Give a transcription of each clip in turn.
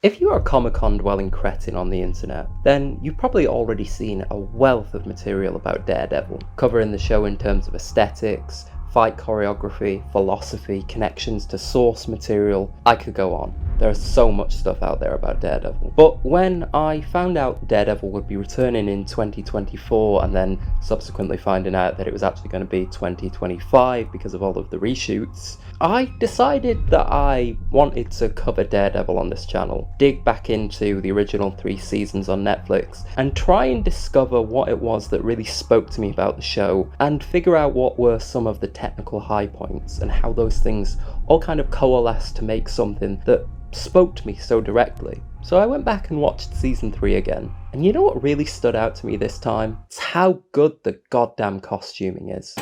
If you are a Comic-Con dwelling cretin on the internet, then you've probably already seen a wealth of material about Daredevil, covering the show in terms of aesthetics, fight choreography, philosophy, connections to source material. I could go on. There's so much stuff out there about Daredevil. But when I found out Daredevil would be returning in 2024 and then subsequently finding out that it was actually going to be 2025 because of all of the reshoots, I decided that I wanted to cover Daredevil on this channel, dig back into the original 3 seasons on Netflix, and try and discover what it was that really spoke to me about the show, and figure out what were some of the technical high points and how those things all kind of coalesced to make something that spoke to me so directly. So I went back and watched season 3 again, and you know what really stood out to me this time? It's how good the goddamn costuming is.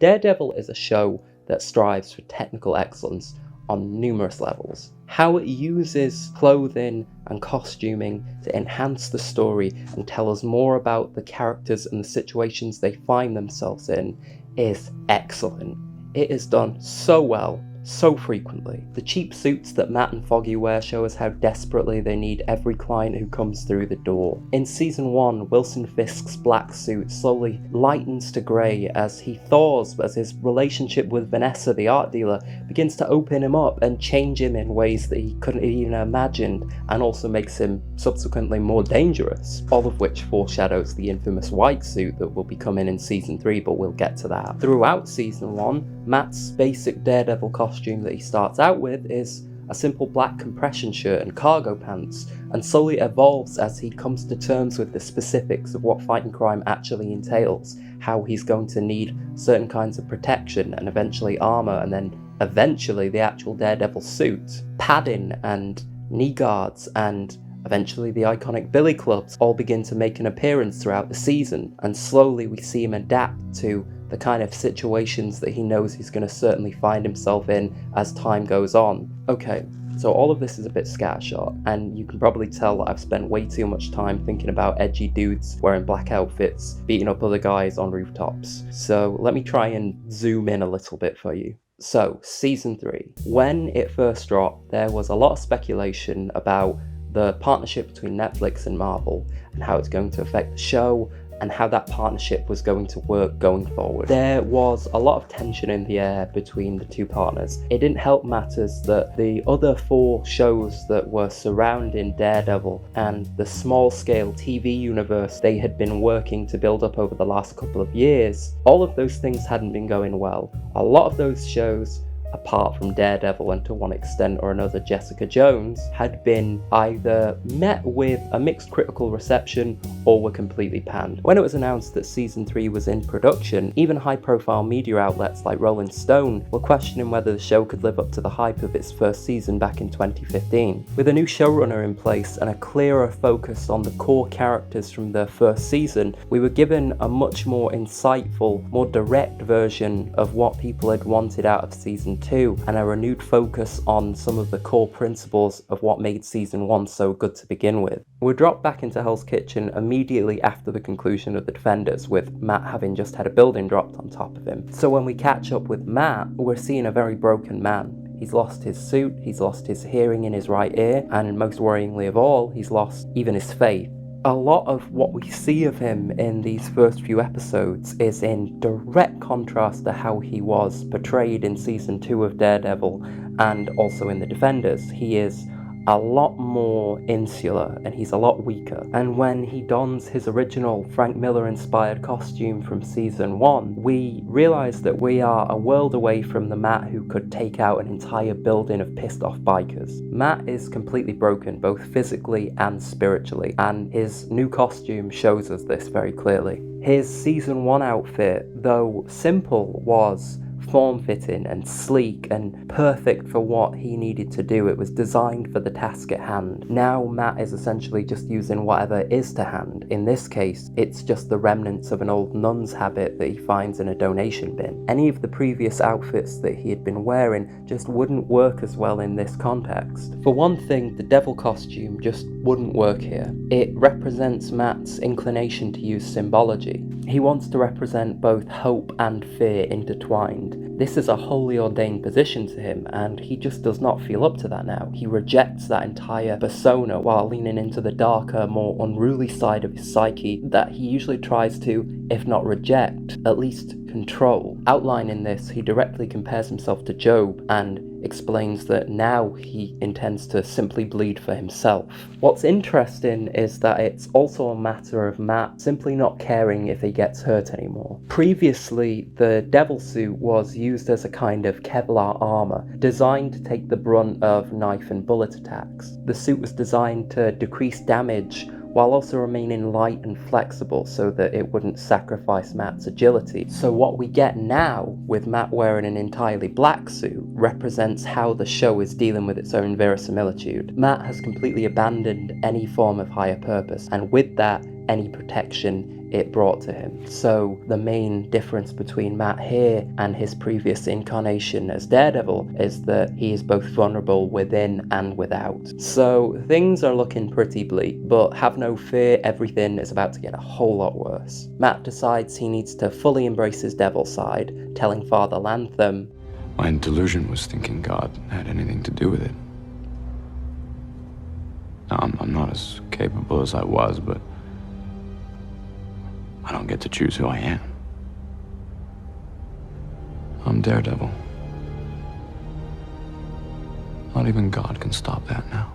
Daredevil is a show that strives for technical excellence on numerous levels. How it uses clothing and costuming to enhance the story and tell us more about the characters and the situations they find themselves in is excellent. It is done so well, so frequently. The cheap suits that Matt and Foggy wear show us how desperately they need every client who comes through the door. In season 1, Wilson Fisk's black suit slowly lightens to grey as he thaws, as his relationship with Vanessa, the art dealer, begins to open him up and change him in ways that he couldn't even imagine, and also makes him subsequently more dangerous, all of which foreshadows the infamous white suit that will be coming in season 3, but we'll get to that. Throughout season 1, Matt's basic Daredevil costume that he starts out with is a simple black compression shirt and cargo pants, and slowly evolves as he comes to terms with the specifics of what fighting crime actually entails, how he's going to need certain kinds of protection and eventually armor, and then eventually the actual Daredevil suit, padding and knee guards, and eventually the iconic billy clubs all begin to make an appearance throughout the season, and slowly we see him adapt to the kind of situations that he knows he's going to certainly find himself in as time goes on. Okay, so all of this is a bit scattershot, and you can probably tell that I've spent way too much time thinking about edgy dudes wearing black outfits, beating up other guys on rooftops. So let me try and zoom in a little bit for you. So, season 3. When it first dropped, there was a lot of speculation about the partnership between Netflix and Marvel, and how it's going to affect the show, and how that partnership was going to work going forward. There was a lot of tension in the air between the two partners. It didn't help matters that the other 4 shows that were surrounding Daredevil and the small-scale TV universe they had been working to build up over the last couple of years, all of those things hadn't been going well. A lot of those shows, apart from Daredevil and to one extent or another Jessica Jones, had been either met with a mixed critical reception or were completely panned. When it was announced that season 3 was in production, even high-profile media outlets like Rolling Stone were questioning whether the show could live up to the hype of its first season back in 2015. With a new showrunner in place and a clearer focus on the core characters from the first season, we were given a much more insightful, more direct version of what people had wanted out of season 2, and a renewed focus on some of the core principles of what made season 1 so good to begin with. We're dropped back into Hell's Kitchen immediately after the conclusion of The Defenders, with Matt having just had a building dropped on top of him. So when we catch up with Matt, we're seeing a very broken man. He's lost his suit, he's lost his hearing in his right ear, and most worryingly of all, he's lost even his faith. A lot of what we see of him in these first few episodes is in direct contrast to how he was portrayed in season 2 of Daredevil and also in The Defenders. He is a lot more insular and he's a lot weaker. And when he dons his original Frank Miller inspired costume from season 1, we realise that we are a world away from the Matt who could take out an entire building of pissed off bikers. Matt is completely broken, both physically and spiritually, and his new costume shows us this very clearly. His season 1 outfit, though simple, was form-fitting and sleek and perfect for what he needed to do. It was designed for the task at hand. Now Matt is essentially just using whatever is to hand. In this case, it's just the remnants of an old nun's habit that he finds in a donation bin. Any of the previous outfits that he had been wearing just wouldn't work as well in this context. For one thing, the devil costume just wouldn't work here. It represents Matt's inclination to use symbology. He wants to represent both hope and fear intertwined. This is a wholly ordained position to him, and he just does not feel up to that now. He rejects that entire persona while leaning into the darker, more unruly side of his psyche that he usually tries to, if not reject, at least control. Outlining this, he directly compares himself to Job and explains that now he intends to simply bleed for himself. What's interesting is that it's also a matter of Matt simply not caring if he gets hurt anymore. Previously, the devil suit was used as a kind of Kevlar armor, designed to take the brunt of knife and bullet attacks. The suit was designed to decrease damage while also remaining light and flexible so that it wouldn't sacrifice Matt's agility. So what we get now, with Matt wearing an entirely black suit, represents how the show is dealing with its own verisimilitude. Matt has completely abandoned any form of higher purpose, and with that, any protection it brought to him. So the main difference between Matt here and his previous incarnation as Daredevil is that he is both vulnerable within and without. So things are looking pretty bleak, but have no fear, everything is about to get a whole lot worse. Matt decides he needs to fully embrace his devil side, telling Father Lantham, "My delusion was thinking God had anything to do with it. Now, I'm not as capable as I was, but I don't get to choose who I am. I'm Daredevil. Not even God can stop that now."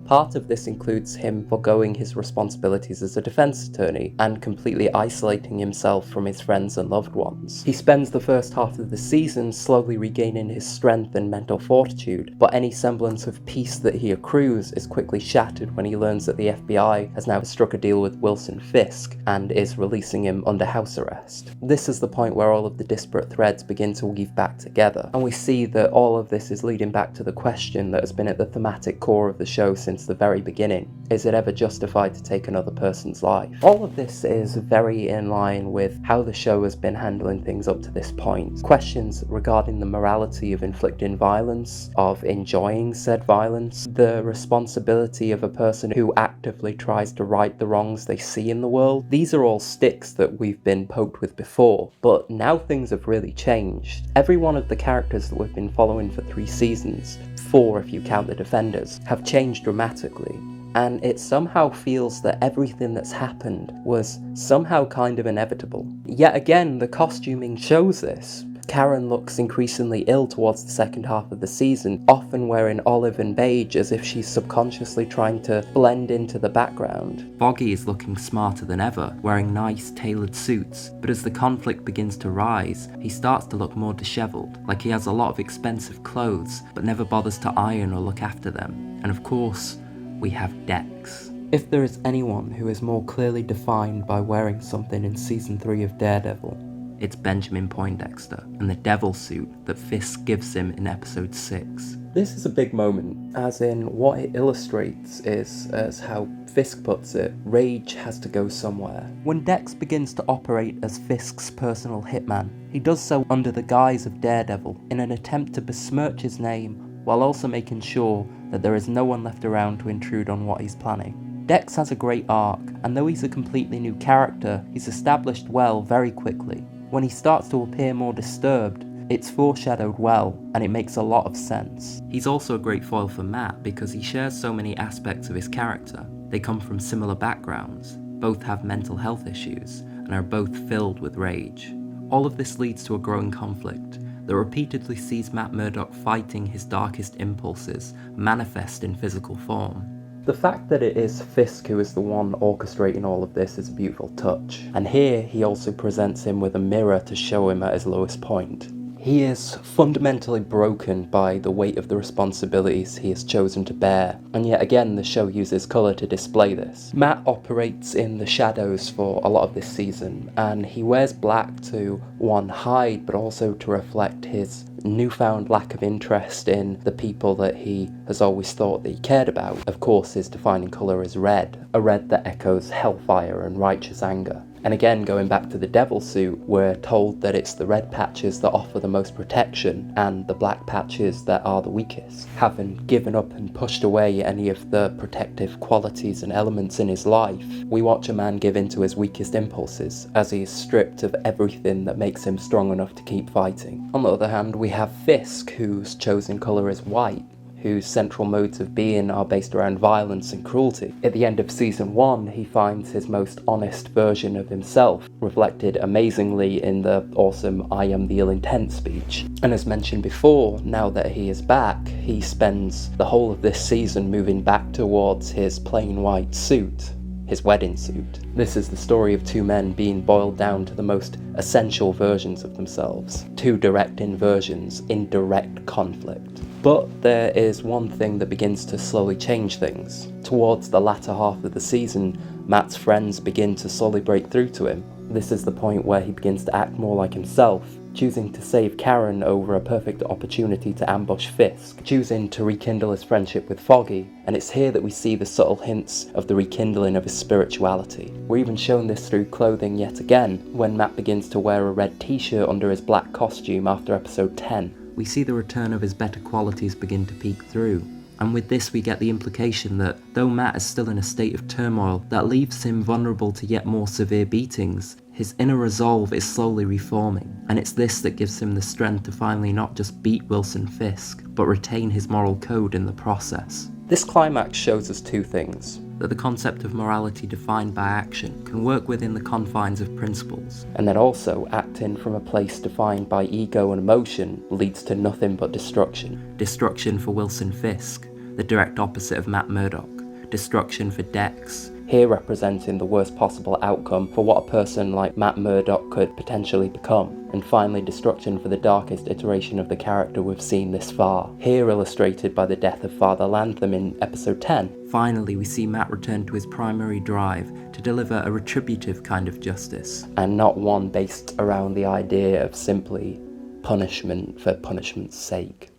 Part of this includes him foregoing his responsibilities as a defense attorney and completely isolating himself from his friends and loved ones. He spends the first half of the season slowly regaining his strength and mental fortitude, but any semblance of peace that he accrues is quickly shattered when he learns that the FBI has now struck a deal with Wilson Fisk and is releasing him under house arrest. This is the point where all of the disparate threads begin to weave back together, and we see that all of this is leading back to the question that has been at the thematic core of the show since the very beginning. Is it ever justified to take another person's life? All of this is very in line with how the show has been handling things up to this point. Questions regarding the morality of inflicting violence, of enjoying said violence, the responsibility of a person who actively tries to right the wrongs they see in the world. These are all sticks that we've been poked with before, but now things have really changed. Every one of the characters that we've been following for 3 seasons, 4 if you count the Defenders, have changed dramatically, and it somehow feels that everything that's happened was somehow kind of inevitable. Yet again, the costuming shows this. Karen looks increasingly ill towards the second half of the season, often wearing olive and beige as if she's subconsciously trying to blend into the background. Foggy is looking smarter than ever, wearing nice tailored suits, but as the conflict begins to rise, he starts to look more disheveled, like he has a lot of expensive clothes, but never bothers to iron or look after them. And of course, we have Dex. If there is anyone who is more clearly defined by wearing something in season 3 of Daredevil, it's Benjamin Poindexter and the devil suit that Fisk gives him in episode 6. This is a big moment, as in what it illustrates is, as how Fisk puts it, rage has to go somewhere. When Dex begins to operate as Fisk's personal hitman, he does so under the guise of Daredevil in an attempt to besmirch his name while also making sure that there is no one left around to intrude on what he's planning. Dex has a great arc, and though he's a completely new character, he's established well very quickly. When he starts to appear more disturbed, it's foreshadowed well, and it makes a lot of sense. He's also a great foil for Matt because he shares so many aspects of his character. They come from similar backgrounds, both have mental health issues, and are both filled with rage. All of this leads to a growing conflict that repeatedly sees Matt Murdock fighting his darkest impulses manifest in physical form. The fact that it is Fisk who is the one orchestrating all of this is a beautiful touch, and here he also presents him with a mirror to show him at his lowest point. He is fundamentally broken by the weight of the responsibilities he has chosen to bear, and yet again the show uses colour to display this. Matt operates in the shadows for a lot of this season, and he wears black to, one, hide, but also to reflect his newfound lack of interest in the people that he has always thought that he cared about. Of course, his defining colour is red, a red that echoes hellfire and righteous anger. And again, going back to the devil suit, we're told that it's the red patches that offer the most protection and the black patches that are the weakest. Having given up and pushed away any of the protective qualities and elements in his life, we watch a man give in to his weakest impulses as he is stripped of everything that makes him strong enough to keep fighting. On the other hand, we have Fisk, whose chosen colour is white, whose central modes of being are based around violence and cruelty. At the end of season 1, he finds his most honest version of himself, reflected amazingly in the awesome "I am the ill-intent" speech. And as mentioned before, now that he is back, he spends the whole of this season moving back towards his plain white suit, his wedding suit. This is the story of two men being boiled down to the most essential versions of themselves. Two direct inversions in direct conflict. But there is one thing that begins to slowly change things. Towards the latter half of the season, Matt's friends begin to slowly break through to him. This is the point where he begins to act more like himself, choosing to save Karen over a perfect opportunity to ambush Fisk, choosing to rekindle his friendship with Foggy, and it's here that we see the subtle hints of the rekindling of his spirituality. We're even shown this through clothing yet again, when Matt begins to wear a red t-shirt under his black costume after episode 10. We see the return of his better qualities begin to peek through. And with this we get the implication that, though Matt is still in a state of turmoil that leaves him vulnerable to yet more severe beatings, his inner resolve is slowly reforming, and it's this that gives him the strength to finally not just beat Wilson Fisk, but retain his moral code in the process. This climax shows us two things: that the concept of morality defined by action can work within the confines of principles, and that also acting from a place defined by ego and emotion leads to nothing but destruction. Destruction for Wilson Fisk, the direct opposite of Matt Murdock. Destruction for Dex, here representing the worst possible outcome for what a person like Matt Murdock could potentially become. And finally, destruction for the darkest iteration of the character we've seen this far, here illustrated by the death of Father Lantham in episode 10. Finally, we see Matt return to his primary drive to deliver a retributive kind of justice, and not one based around the idea of simply punishment for punishment's sake.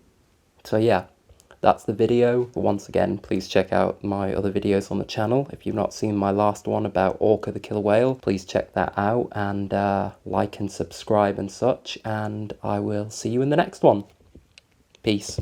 So yeah, that's the video. Once again, please check out my other videos on the channel. If you've not seen my last one about Orca the killer whale, please check that out, and like and subscribe and such, and I will see you in the next one. Peace.